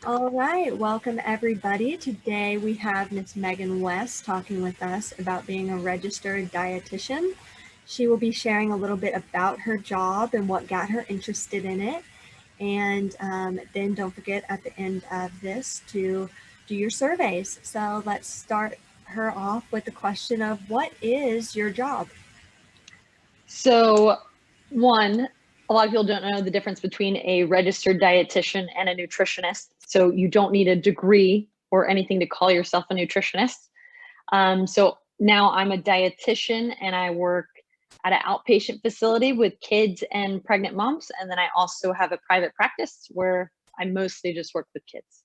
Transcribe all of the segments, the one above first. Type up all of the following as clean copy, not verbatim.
All right, welcome everybody. Today we have Miss Megan West talking with us about being a registered dietitian. She will be sharing a little bit about her job and what got her interested in it. And then don't forget at the end of this to do your surveys. So let's start her off with the question of what is your job? So one, a lot of people don't know the difference between a registered dietitian and a nutritionist. So you don't need a degree or anything to call yourself a nutritionist. So now I'm a dietitian and I work at an outpatient facility with kids and pregnant moms. And then I also have a private practice where I mostly just work with kids.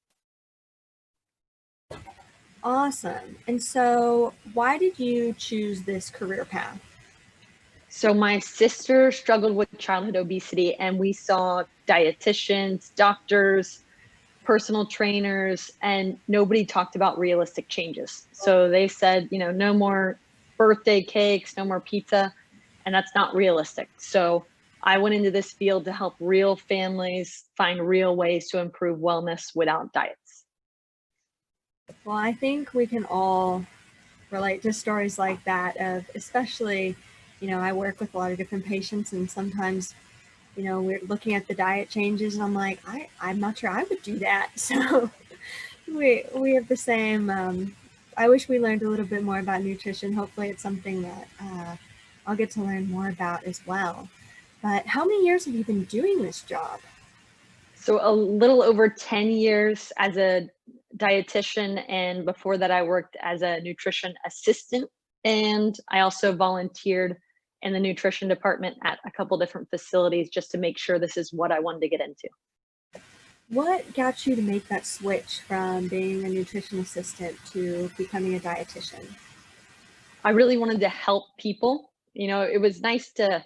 Awesome. And so why did you choose this career path? So my sister struggled with childhood obesity, and we saw dietitians, doctors, personal trainers, and nobody talked about realistic changes. So they said, no more birthday cakes, no more pizza, and that's not realistic. So I went into this field to help real families find real ways to improve wellness without diets. Well, I think we can all relate to stories like that of, especially, I work with a lot of different patients and sometimes, we're looking at the diet changes and I'm like, I'm not sure I would do that. So we have the same, I wish we learned a little bit more about nutrition. Hopefully it's something that I'll get to learn more about as well. But how many years have you been doing this job? So a little over 10 years as a dietitian, and before that I worked as a nutrition assistant, and I also volunteered in the nutrition department at a couple different facilities just to make sure this is what I wanted to get into. What got you to make that switch from being a nutrition assistant to becoming a dietitian? I really wanted to help people. It was nice to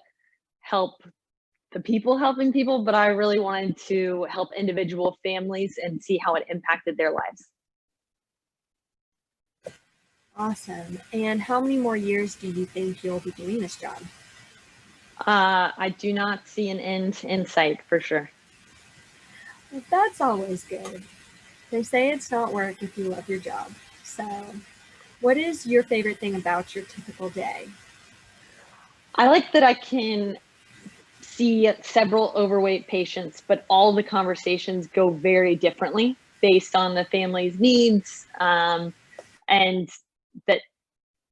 help the people helping people, but I really wanted to help individual families and see how it impacted their lives. Awesome. And how many more years do you think you'll be doing this job? I do not see an end in sight for sure. Well, that's always good. They say it's not work if you love your job. So, what is your favorite thing about your typical day? I like that I can see several overweight patients, but all the conversations go very differently based on the family's needs, and that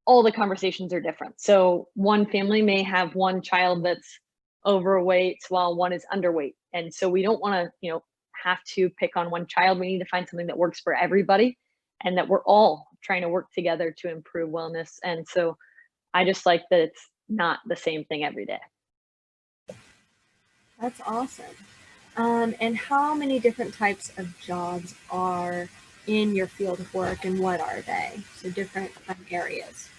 all the conversations are different. So one family may have one child that's overweight while one is underweight. And so we don't want to, have to pick on one child. We need to find something that works for everybody and that we're all trying to work together to improve wellness. And so I just like that it's not the same thing every day. That's awesome. And how many different types of jobs are in your field of work and what are they? So, different areas.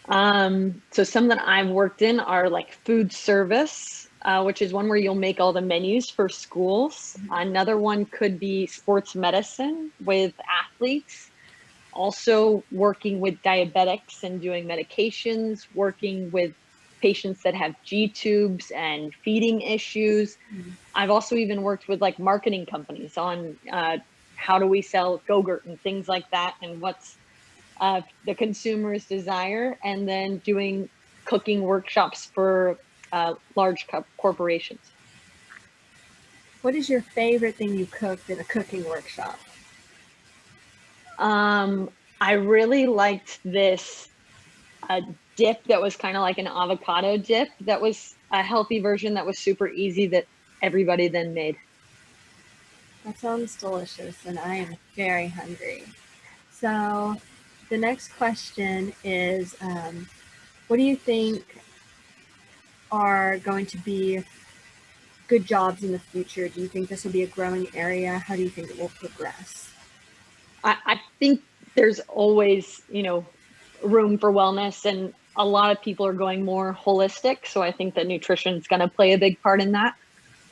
So some that I've worked in are like food service, which is one where you'll make all the menus for schools. Another one could be sports medicine with athletes. Also working with diabetics and doing medications, working with patients that have G-tubes and feeding issues. I've also even worked with like marketing companies on how do we sell Go-Gurt and things like that, and what's the consumer's desire, and then doing cooking workshops for large corporations. What is your favorite thing you cooked in a cooking workshop? I really liked this dip that was kind of like an avocado dip that was a healthy version that was super easy that everybody then made. That sounds delicious, and I am very hungry. So, the next question is what do you think are going to be good jobs in the future? Do you think this will be a growing area? How do you think it will progress? I think there's always, room for wellness, and a lot of people are going more holistic. So I think that nutrition is going to play a big part in that.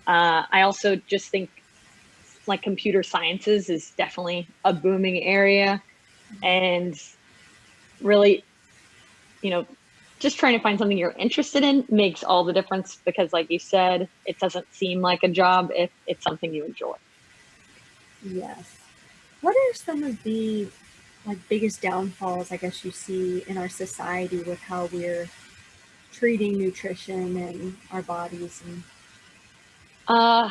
I also just think like computer sciences is definitely a booming area, and really, just trying to find something you're interested in makes all the difference, because like you said, it doesn't seem like a job if it's something you enjoy. Yes. What are some of the biggest downfalls, I guess, you see in our society with how we're treating nutrition and our bodies? And Uh,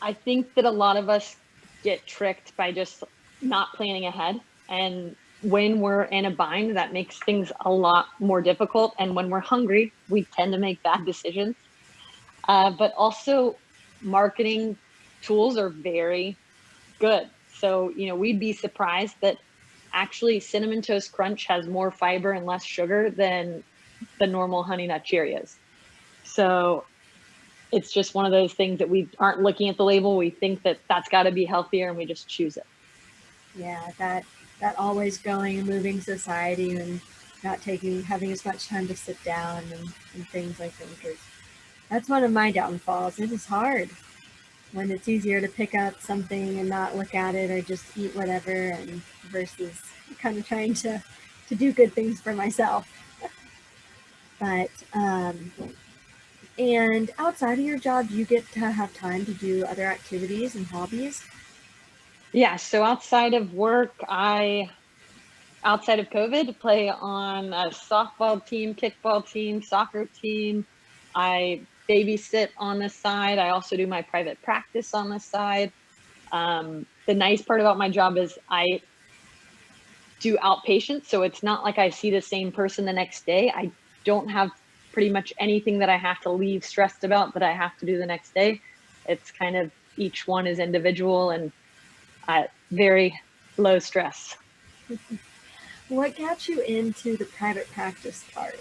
I think that a lot of us get tricked by just not planning ahead. And when we're in a bind, that makes things a lot more difficult. And when we're hungry, we tend to make bad decisions. But also, marketing tools are very good. So, we'd be surprised that actually Cinnamon Toast Crunch has more fiber and less sugar than the normal Honey Nut Cheerios. So, it's just one of those things that we aren't looking at the label. We think that that's got to be healthier, and we just choose it. yeah, that always going and moving society and not having as much time to sit down and things, I think is that's one of my downfalls. It is hard when it's easier to pick up something and not look at it or just eat whatever, and versus kind of trying to do good things for myself. But and outside of your job, do you get to have time to do other activities and hobbies? Yeah. So outside of work, outside of COVID, play on a softball team, kickball team, soccer team. I babysit on the side. I also do my private practice on the side. The nice part about my job is I do outpatient, so it's not like I see the same person the next day. I don't have pretty much anything that I have to leave stressed about that I have to do the next day. It's kind of each one is individual and very low stress. What got you into the private practice part?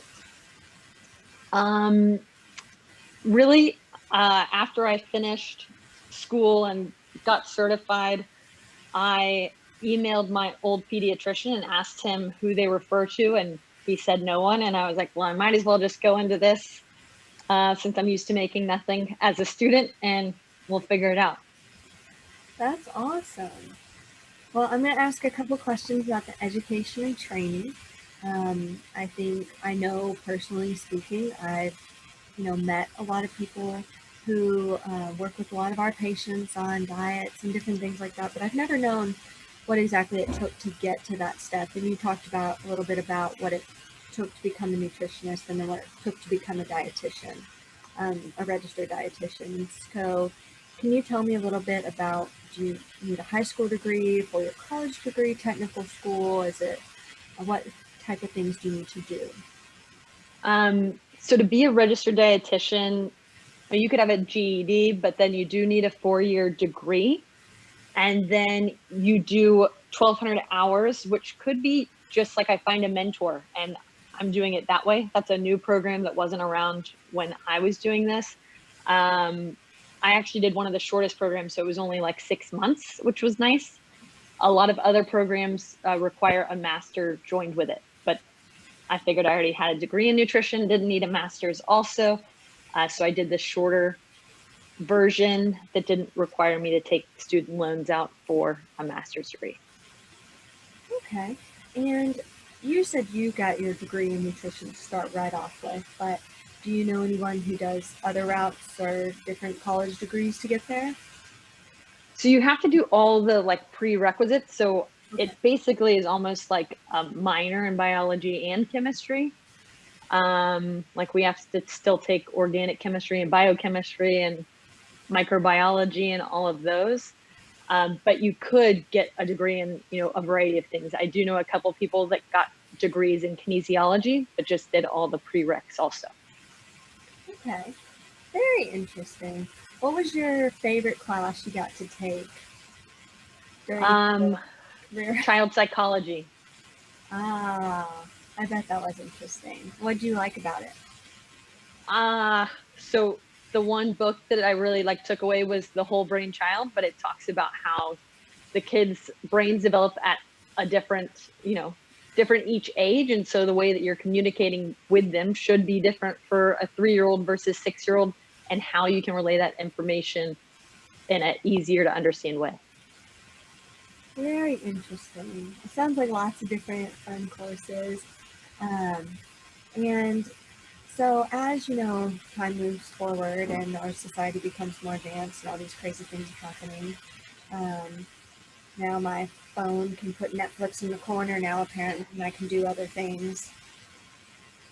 Um, Really, after I finished school and got certified, I emailed my old pediatrician and asked him who they refer to, and he said no one. And I was like, well, I might as well just go into this since I'm used to making nothing as a student, and we'll figure it out. That's awesome. Well, I'm going to ask a couple questions about the education and training. I think I know, personally speaking, I've met a lot of people who work with a lot of our patients on diets and different things like that, but I've never known what exactly it took to get to that step. And you talked about a little bit about what it took to become a nutritionist and then what it took to become a dietitian, a registered dietitian. So can you tell me a little bit about, do you need a high school degree for your college degree, technical school? Is it, what type of things do you need to do? So to be a registered dietitian, you could have a GED, but then you do need a 4-year degree. And then you do 1,200 hours, which could be just like I find a mentor, and I'm doing it that way. That's a new program that wasn't around when I was doing this. I actually did one of the shortest programs, so it was only like 6 months, which was nice. A lot of other programs require a master joined with it, but I figured I already had a degree in nutrition, didn't need a master's also. So I did the shorter version that didn't require me to take student loans out for a master's degree. Okay. And you said you got your degree in nutrition to start right off with, but do you know anyone who does other routes or different college degrees to get there? So you have to do all the like prerequisites. So Okay. it basically is almost like a minor in biology and chemistry. Like we have to still take organic chemistry and biochemistry and microbiology and all of those. But you could get a degree in, a variety of things. I do know a couple people that got degrees in kinesiology, but just did all the prereqs also. Okay. Very interesting. What was your favorite class you got to take during Um, your career? Child psychology. Ah, I bet that was interesting. What did you like about it? So the one book that I really like took away was The Whole Brain Child, but it talks about how the kids' brains develop at a different each age. And so the way that you're communicating with them should be different for a 3-year-old versus 6-year-old, and how you can relay that information in an easier to understand way. Very interesting. It sounds like lots of different fun courses. Um, and so as time moves forward and our society becomes more advanced and all these crazy things are happening, um, Now my phone can put Netflix in the corner. Now apparently I can do other things.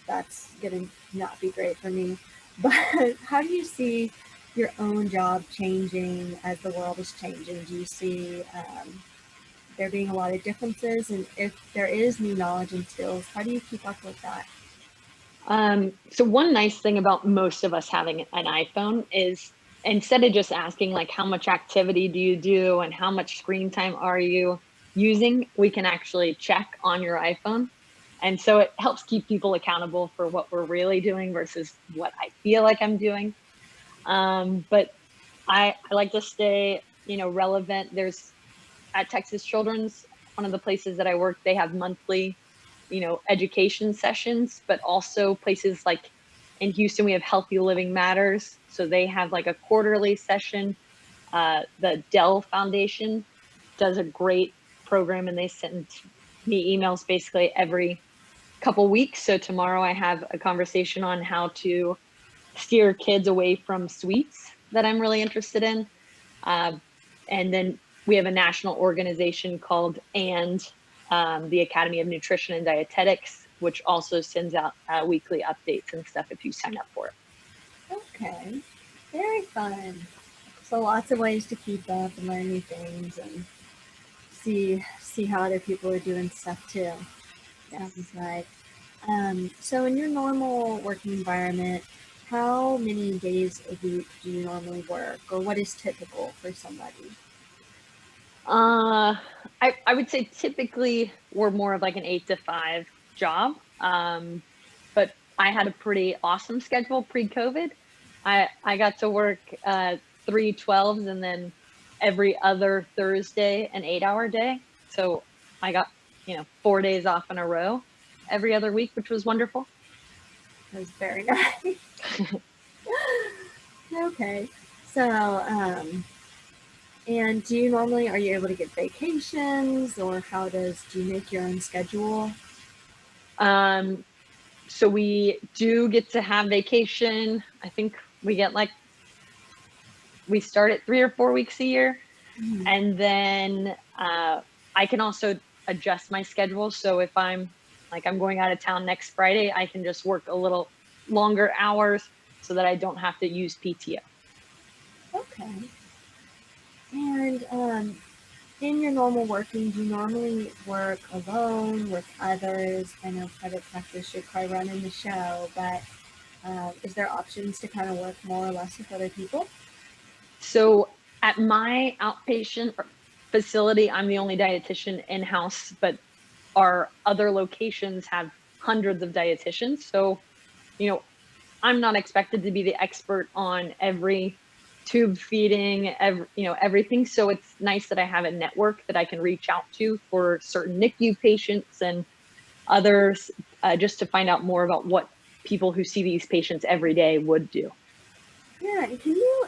That's going to not be great for me. But how do you see your own job changing as the world is changing? Do you see there being a lot of differences? And if there is new knowledge and skills, how do you keep up with that? So one nice thing about most of us having an iPhone is instead of just asking like how much activity do you do and how much screen time are you using, we can actually check on your iPhone. And so it helps keep people accountable for what we're really doing versus what I feel like I'm doing. But I like to stay, relevant. There's at Texas Children's, one of the places that I work, they have monthly, education sessions, but also places like in Houston, we have Healthy Living Matters. So they have like a quarterly session. The Dell Foundation does a great program and they send me emails basically every couple weeks. So tomorrow I have a conversation on how to steer kids away from sweets that I'm really interested in. Uh, and then we have a national organization called the Academy of Nutrition and Dietetics, which also sends out weekly updates and stuff if you sign up for it. Okay, very fun. So lots of ways to keep up and learn new things and see how other people are doing stuff too. Sounds like. So in your normal working environment, how many days a week do you normally work, or what is typical for somebody? I would say typically we're more of like an 8 to 5 job. But I had a pretty awesome schedule pre-COVID. I got to work 3 12s and then every other Thursday an 8-hour day. So I got 4 days off in a row every other week, which was wonderful. That was very nice. Okay, so and do you normally, are you able to get vacations, or do you make your own schedule? So we do get to have vacation. I think we get we start at 3 or 4 weeks a year. Mm-hmm. And then I can also adjust my schedule. So if I'm going out of town next Friday, I can just work a little longer hours so that I don't have to use PTO. Okay. And in your normal working, do you normally work alone with others? I know private practice, you're probably running the show, but is there options to kind of work more or less with other people? So at my outpatient facility, I'm the only dietitian in-house, but our other locations have hundreds of dietitians. So, I'm not expected to be the expert on every tube feeding, everything. So it's nice that I have a network that I can reach out to for certain NICU patients and others, just to find out more about what people who see these patients every day would do. Yeah, and can you,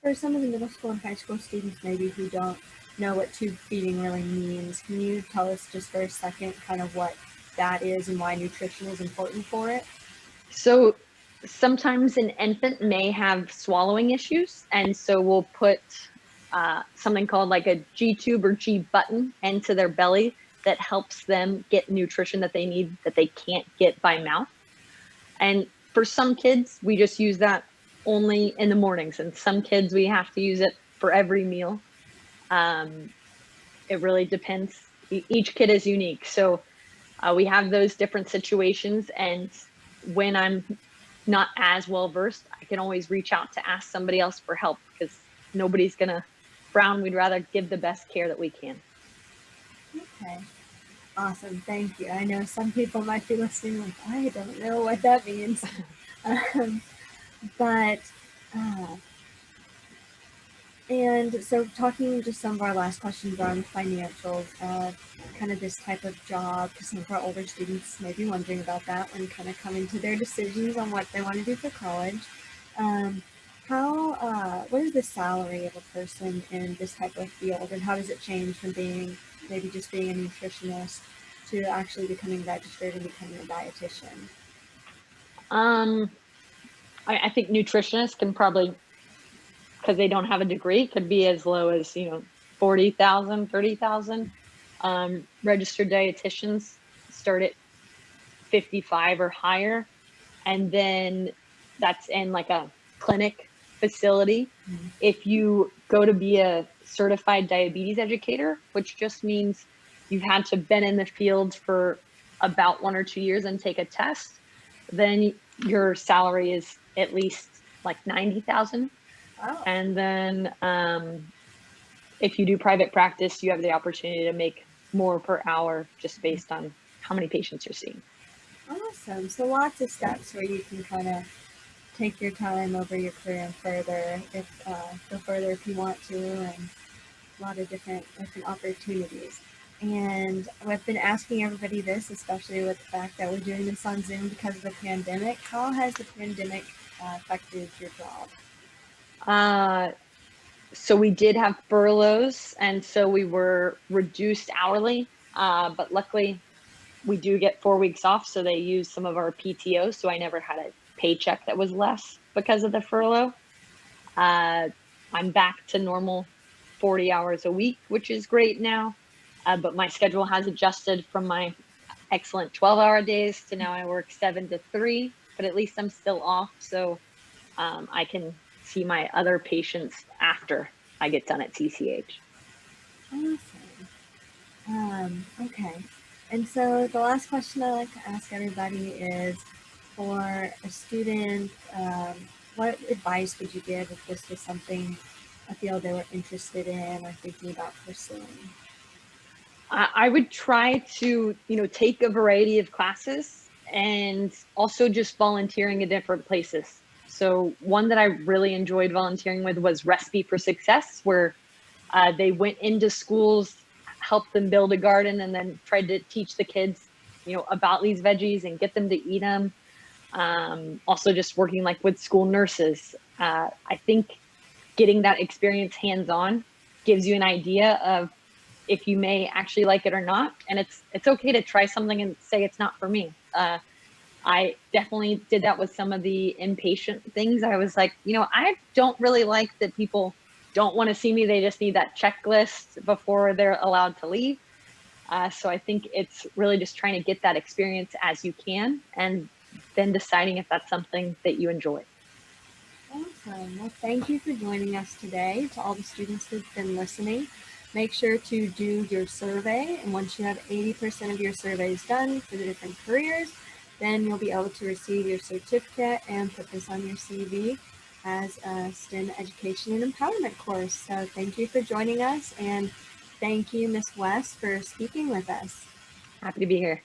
for some of the middle school and high school students maybe who don't know what tube feeding really means, can you tell us just for a second kind of what that is and why nutrition is important for it? So sometimes an infant may have swallowing issues, and so we'll put something called like a G tube or G button into their belly that helps them get nutrition that they need that they can't get by mouth. And for some kids, we just use that only in the mornings, and some kids we have to use it for every meal. It really depends. Each kid is unique, so we have those different situations. And when I'm not as well versed, I can always reach out to ask somebody else for help because nobody's gonna frown. We'd rather give the best care that we can. Okay. Awesome, thank you. I know some people might be listening like, I don't know what that means. um, but, uh, and so talking just some of our last questions on financials, kind of this type of job, because some of our older students may be wondering about that when kind of coming to their decisions on what they want to do for college. What is the salary of a person in this type of field, and how does it change from maybe just being a nutritionist to actually becoming registered and becoming a dietitian? Um, I think nutritionists can probably, because they don't have a degree, could be as low as 40,000, 30,000. Registered dietitians start at 55 or higher. And then that's in like a clinic facility. Mm-hmm. If you go to be a certified diabetes educator, which just means you've had to been in the field for about 1 or 2 years and take a test, then your salary is at least like 90,000. Oh, And then if you do private practice, you have the opportunity to make more per hour just based on how many patients you're seeing. awesome. So lots of steps where you can kind of take your time over your career and further, if go further if you want to, and a lot of different opportunities. And I've been asking everybody this, especially with the fact that we're doing this on Zoom because of the pandemic. How has the pandemic affected your job? So we did have furloughs, and so we were reduced hourly. But luckily, we do get 4 weeks off, so they used some of our PTO. So I never had a paycheck that was less because of the furlough. Uh, I'm back to normal 40 hours a week, which is great now. But my schedule has adjusted from my excellent 12-hour days to now I work 7 to 3. But at least I'm still off, so I can see my other patients after I get done at CCH. Awesome. Okay. And so the last question I like to ask everybody is, for a student, what advice would you give if this was something, a field they were interested in or thinking about pursuing? I would try to, take a variety of classes and also just volunteering in different places. So one that I really enjoyed volunteering with was Recipe for Success, where they went into schools, helped them build a garden, and then tried to teach the kids, about these veggies and get them to eat them. Also, just working like with school nurses. I think getting that experience hands-on gives you an idea of if you may actually like it or not, and it's okay to try something and say it's not for me. I definitely did that with some of the inpatient things. I was like, I don't really like that people don't want to see me. They just need that checklist before they're allowed to leave. So I think it's really just trying to get that experience as you can, and then deciding if that's something that you enjoy. Awesome. Well, thank you for joining us today. To all the students who've been listening, make sure to do your survey. And once you have 80% of your surveys done for the different careers, then you'll be able to receive your certificate and put this on your CV as a STEM education and empowerment course. So thank you for joining us, and thank you, Ms. West, for speaking with us. Happy to be here.